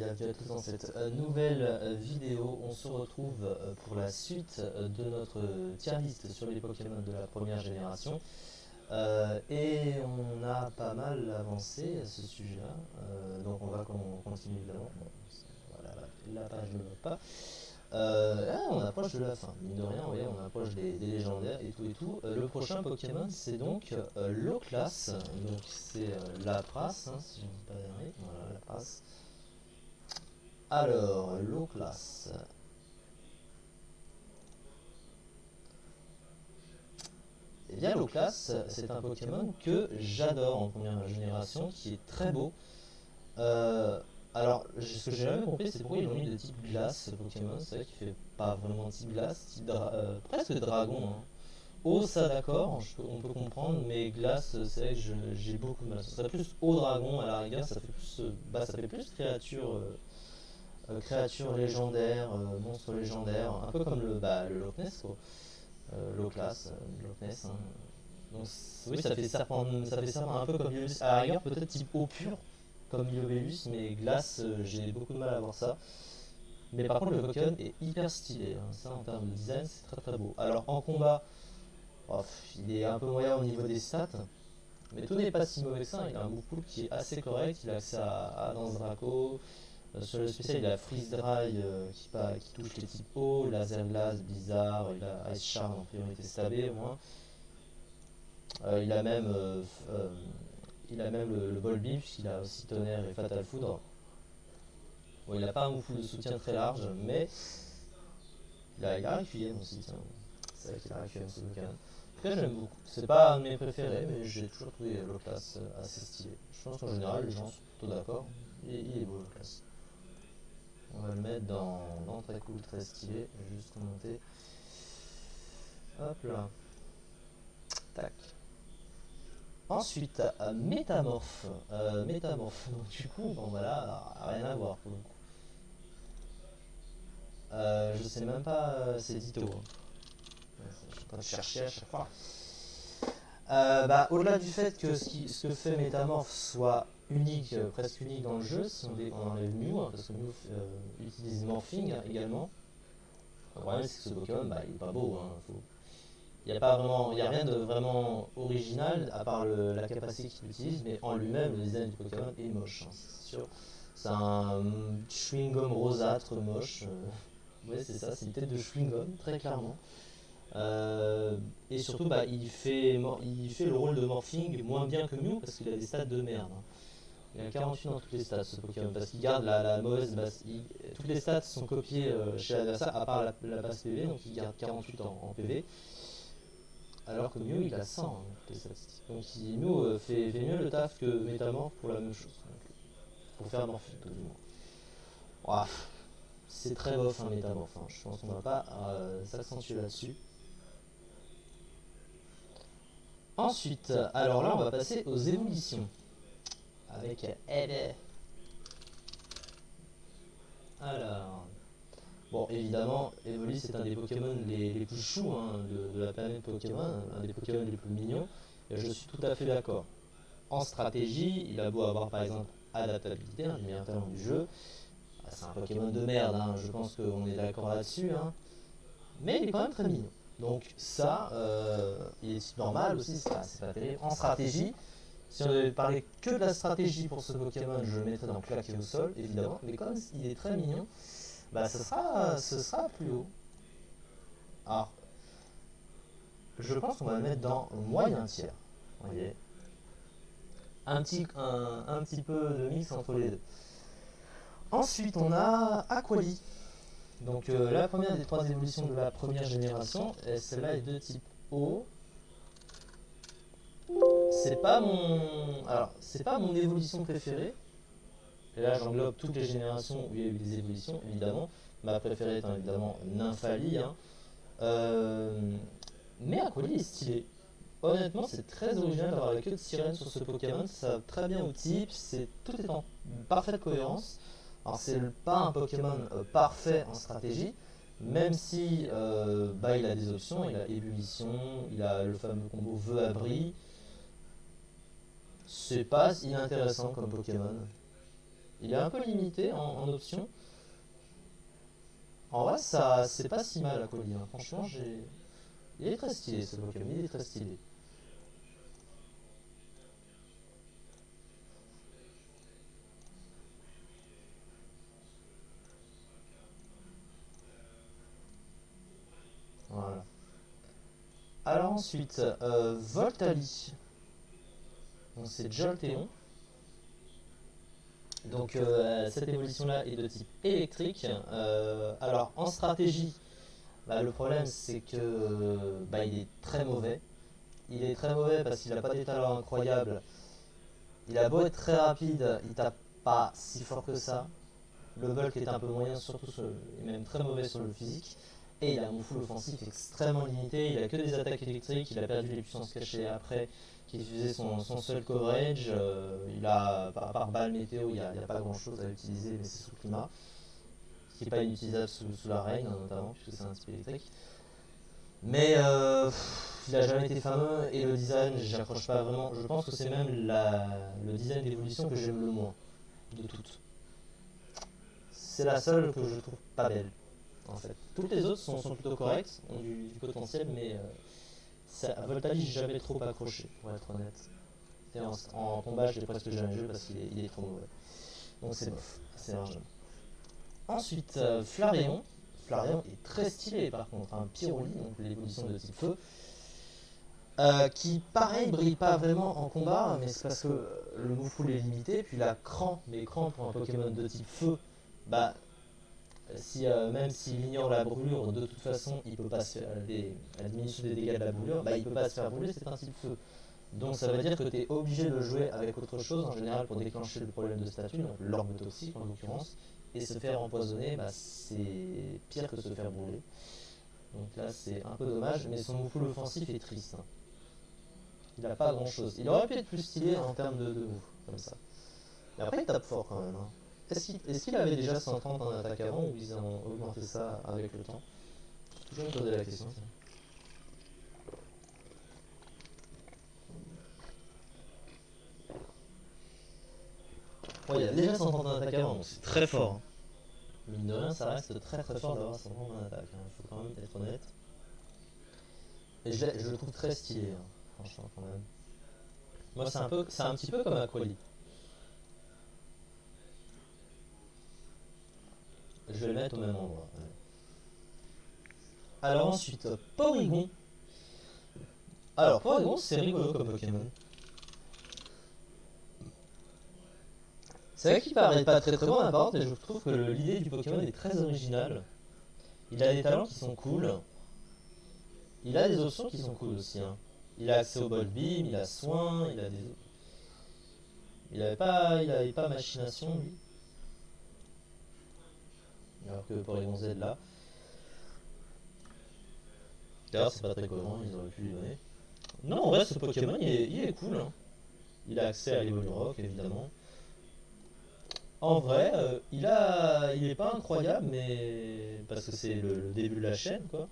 bienvenue à tous dans cette nouvelle vidéo. On se retrouve pour la suite de notre tier list sur les Pokémon de la première génération. Et on a pas mal avancé à ce sujet-là. Donc on va continuer évidemment. Bon, voilà, la page ne va pas. On approche de la fin, mine de rien, oui, on approche des légendaires et tout et tout. Le prochain Pokémon c'est donc Loclas, donc c'est Lapras, hein, si je ne dis pas d'années, voilà Lapras. Alors, Loclas. Et bien Loclas, c'est un Pokémon que j'adore en première génération, qui est très beau. Euh, alors, ce que j'ai jamais compris, c'est pourquoi ils ont mis de type glace ce Pokémon. C'est vrai qu'il fait pas vraiment type glace, type presque dragon. Hein. Eau, ça d'accord, on peut comprendre, mais glace, c'est vrai que j'ai beaucoup de mal. Ce serait plus eau dragon à la rigueur, ça fait plus, ça fait plus créature légendaire, monstre légendaire, un peu comme le Loch Ness, quoi. Loclas, Loch Ness. Hein. Donc, oui, ça fait serpent un peu comme Milovelus. À la rigueur, peut-être type eau pure, comme Milovelus, mais glace, j'ai beaucoup de mal à voir ça. Mais par contre, le Pokémon est hyper stylé. Hein. Ça, en termes de design, c'est très très beau. Alors, en combat, oh, il est un peu moyen au niveau des stats. Mais tout n'est pas si mauvais que ça. Il a un move pool qui est assez correct. Il a accès à Danse Draco. Sur le spécial, il a Freeze Dry qui touche les types eau, Laser Glace, Blizzard, il a Ice Shard en priorité stabé au moins. Il a même, le Ball Beam puisqu'il a aussi Tonnerre et Fatal Foudre. Bon, il n'a pas un move de soutien très large, mais il a Requiem aussi. Tiens. C'est vrai qu'il a Requiem ce Pokémon. En tout cas, j'aime beaucoup. C'est pas un de mes préférés, mais j'ai toujours trouvé le classe assez stylé. Je pense qu'en général, les gens sont plutôt d'accord. Il est beau le classe. On va le mettre dans très cool, très stylé. Je vais juste remonter. Hop là. Tac. Ensuite, Métamorphe. Métamorphe. Donc, du coup, bon voilà, rien à voir pour le coup. Je sais même pas, c'est Ditto. Hein. Je suis en train de chercher à chaque fois. Au-delà du fait que ce que fait Métamorphe soit unique, presque unique dans le jeu, si on enlève Mew, hein, parce que Mew utilise Morphing également. Le problème c'est que ce Pokémon, il est pas beau. Hein, il n'y a rien de vraiment original à part la capacité qu'il utilise, mais en lui-même, le design du Pokémon est moche, hein, c'est sûr. C'est un chewing-gum rosâtre moche. Ouais, c'est ça, c'est une tête de chewing-gum, très clairement. Et surtout, il fait le rôle de Morphing moins bien que Mew parce qu'il a des stats de merde. Hein. Il a 48 dans toutes les stats ce Pokémon parce qu'il garde la mauvaise base. Toutes les stats sont copiées chez l'adversaire à part la base PV, donc il garde 48 en PV. Alors que Mew il a 100 hein, toutes les statistiques. Donc Mew fait mieux le taf que Métamorph pour la même chose. Donc, pour faire Morphing tout du moins. Ouah, c'est très bof un Métamorph. Hein. Je pense qu'on va pas s'accentuer là-dessus. Ensuite, alors là on va passer aux évolutions. Avec Eve. Alors, bon évidemment, Evoli c'est un des Pokémon les plus choux hein, de la planète Pokémon, un des Pokémon les plus mignons. Et je suis tout à fait d'accord. En stratégie, il a beau avoir par exemple adaptabilité, le meilleur talent du jeu. C'est un Pokémon de merde, hein, je pense qu'on est d'accord là-dessus. Hein. Mais il est quand même très mignon. Donc ça, il est normal aussi, c'est pas terrible. En stratégie, si on devait parler que de la stratégie pour ce Pokémon, je le mettrais dans claquer au sol, évidemment. Mais comme il est très mignon, ce sera plus haut. Alors, je pense qu'on va le mettre dans moyen tiers. Vous voyez, un petit peu de mix entre les deux. Ensuite, on a Aquali. Donc, la première des trois évolutions de la première génération, celle-là est de type eau. C'est pas mon évolution préférée. Et là, j'englobe toutes les générations où il y a eu des évolutions, évidemment. Ma préférée étant évidemment Nymphalie. Hein. Mais Aquali est stylé. Honnêtement, c'est très original d'avoir la queue de sirène sur ce Pokémon. Ça va très bien au type. Tout est en parfaite cohérence. Alors, c'est pas un Pokémon parfait en stratégie. Même si il a des options, il a ébullition, il a le fameux combo vœu-abri. C'est pas inintéressant comme Pokémon. Il est un peu limité en options. En vrai, ça c'est pas si mal Aquali, hein. Franchement, il est très stylé ce Pokémon, il est très stylé. Voilà. Alors ensuite, Voltali. Donc c'est Jolteon. Donc cette évolution-là est de type électrique. Alors en stratégie, bah, le problème c'est que bah, il est très mauvais. Il est très mauvais parce qu'il n'a pas des talents incroyables. Il a beau être très rapide, il tape pas si fort que ça. Le bulk est un peu moyen, surtout et même très mauvais sur le physique. Et il a un full offensif extrêmement limité. Il a que des attaques électriques. Il a perdu les puissances cachées après, qui faisait son seul coverage. Il a, par part balle météo, il n'y a pas grand chose à utiliser, mais c'est sous le climat. Ce qui n'est pas inutilisable sous la reine, notamment, puisque c'est un type électrique. Mais il n'a jamais été fameux et le design, j'accroche pas vraiment. Je pense que c'est même le design d'évolution que j'aime le moins de toutes. C'est la seule que je trouve pas belle, en fait. Toutes les autres sont plutôt correctes, ont du potentiel, mais à Voltali, j'ai jamais trop accroché, pour être honnête. Et en combat, je l'ai presque jamais joué parce qu'il est trop mauvais. Donc c'est bof, c'est largement. Ensuite, Flareon. Flareon est très stylé par contre, un Pyroli, donc l'évolution de type feu. Qui pareil brille pas vraiment en combat, mais c'est parce que le move pool est limité, puis la cran, mais cran pour un Pokémon de type feu, bah même s'il ignore la brûlure, de toute façon il peut pas se faire la diminution des dégâts de la brûlure, bah il peut pas se faire brûler, c'est un type feu. Donc ça veut dire que tu es obligé de jouer avec autre chose en général pour déclencher le problème de statut, donc l'orbe toxique en l'occurrence, et se faire empoisonner, bah, c'est pire que se faire brûler. Donc là c'est un peu dommage, mais son move pool offensif est triste, hein. Il n'a pas grand chose. Il aurait pu être plus stylé en termes de move, comme ça. Mais après, il tape fort quand même, hein. Est-ce qu'il avait déjà 130 en attaque avant ou ils ont augmenté ça avec le temps? Je vais me poser la question. Ouais, il a déjà 130 en attaque avant, donc c'est très fort, hein. Mine de rien, ça reste très très fort d'avoir 130 en attaque, hein. Il faut quand même être honnête. Et je le trouve très stylé, hein, franchement, quand même. Moi, c'est un petit peu comme Aquali. Je vais le mettre au même endroit. Ouais. Alors ensuite, Porygon. Alors, Porygon, c'est rigolo comme Pokémon. C'est vrai qu'il paraît pas très très bon à part, et je trouve que l'idée du Pokémon est très originale. Il a des talents qui sont cool. Il a des options qui sont cool aussi, hein. Il a accès au bol beam, il a soin, il a des. Il avait pas machination lui. Alors que Porygon Z là. D'ailleurs c'est pas très cohérent, ils auraient pu lui donner. Non en vrai ce Pokémon il est cool, hein. Il a accès à l'Evoli-Rock évidemment. En vrai, il est pas incroyable, mais parce que c'est le début de la chaîne, quoi.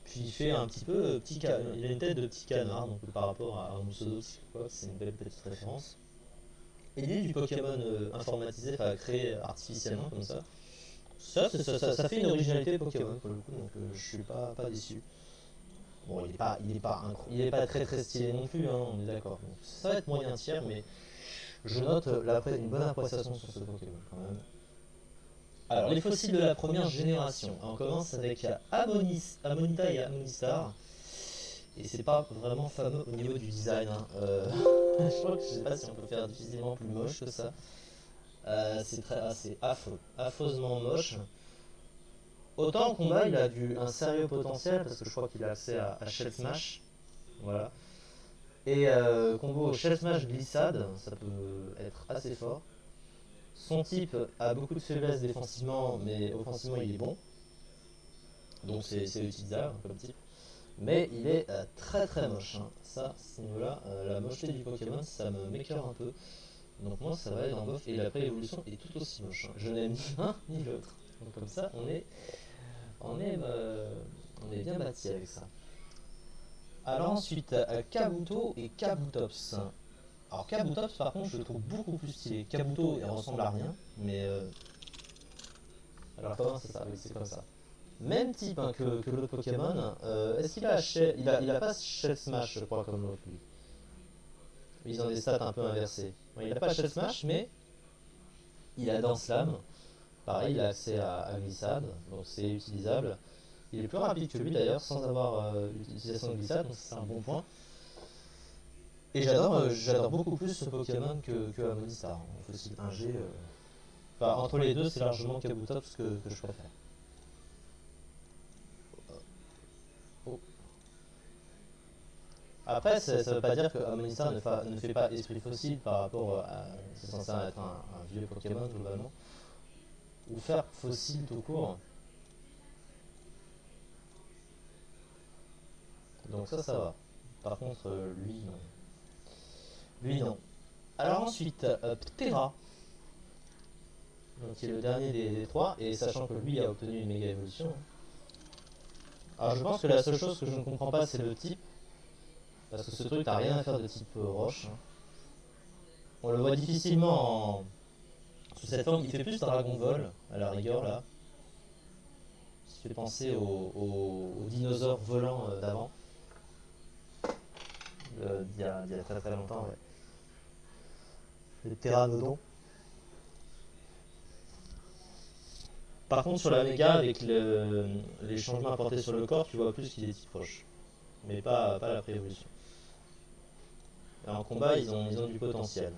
Puis il fait un petit peu il a une tête de petit canard, donc par rapport à un pseudo, c'est une belle petite référence. Et l'idée du Pokémon informatisé, enfin créé artificiellement comme ça fait une originalité Pokémon pour le coup, donc je suis pas déçu. Bon, il est pas très très stylé non plus, hein, on est d'accord. Donc, ça va être moyen tiers, mais je note une bonne appréciation sur ce Pokémon quand même. Alors, les fossiles de la première génération. On commence avec Amonita et Amonistar. Et c'est pas vraiment fameux au niveau du design, hein. Je crois que je sais pas si on peut faire difficilement plus moche que ça. C'est affreux, affreusement moche. Autant en combat, il a un sérieux potentiel parce que je crois qu'il a accès à Shell Smash. Voilà. Et combo Shell Smash glissade, ça peut être assez fort. Son type a beaucoup de faiblesses défensivement, mais offensivement il est bon. Donc c'est utilisable comme type. Mais il est très très moche, hein. Ça, à ce niveau-là, la mocheté du Pokémon, ça me m'écœure un peu. Donc moi, ça va être en bof. Et la pré-évolution est tout aussi moche, hein. Je n'aime ni l'un ni l'autre. Donc comme ça, on est, euh, on est bien bâti avec ça. Alors ensuite, Kabuto et Kabutops. Alors Kabutops par contre je le trouve beaucoup plus stylé. Kabuto il ressemble à rien, mais alors comment c'est ça? Oui, c'est comme ça. Même type hein, que l'autre Pokémon. Est-ce qu'il a il a pas Shell Smash je crois comme l'autre lui. Ils ont des stats un peu inversées. Ouais, il a pas Shell Smash mais il a Dance Slam. Pareil il a accès à glissade, donc c'est utilisable. Il est plus rapide que lui d'ailleurs sans avoir l'utilisation de glissade, donc c'est un bon point. Et j'adore beaucoup plus ce Pokémon que Amonistar. En fossile 1G. Enfin, entre les deux, c'est largement Kabutops que je préfère. Oh. Après, ça veut pas dire que Amonistar ne fait pas esprit fossile par rapport à. C'est censé être un vieux Pokémon globalement. Ou faire fossile tout court. Donc ça va. Par contre, lui, non. Lui, non. Alors ensuite, Ptera. Donc, qui est le dernier des trois, et sachant que lui a obtenu une méga évolution. Alors je pense que la seule chose que je ne comprends pas c'est le type, parce que ce truc n'a rien à faire de type roche. On le voit difficilement sous cette forme, il fait plus Dragon Ball à la rigueur là. Ça fait penser aux dinosaures volants d'avant, d'il y a très très longtemps, ouais. Les pteranodons. Par contre sur la méga avec les changements apportés sur le corps, tu vois plus qu'il est type roche. Mais pas la pré-évolution. Et en combat ils ont du potentiel.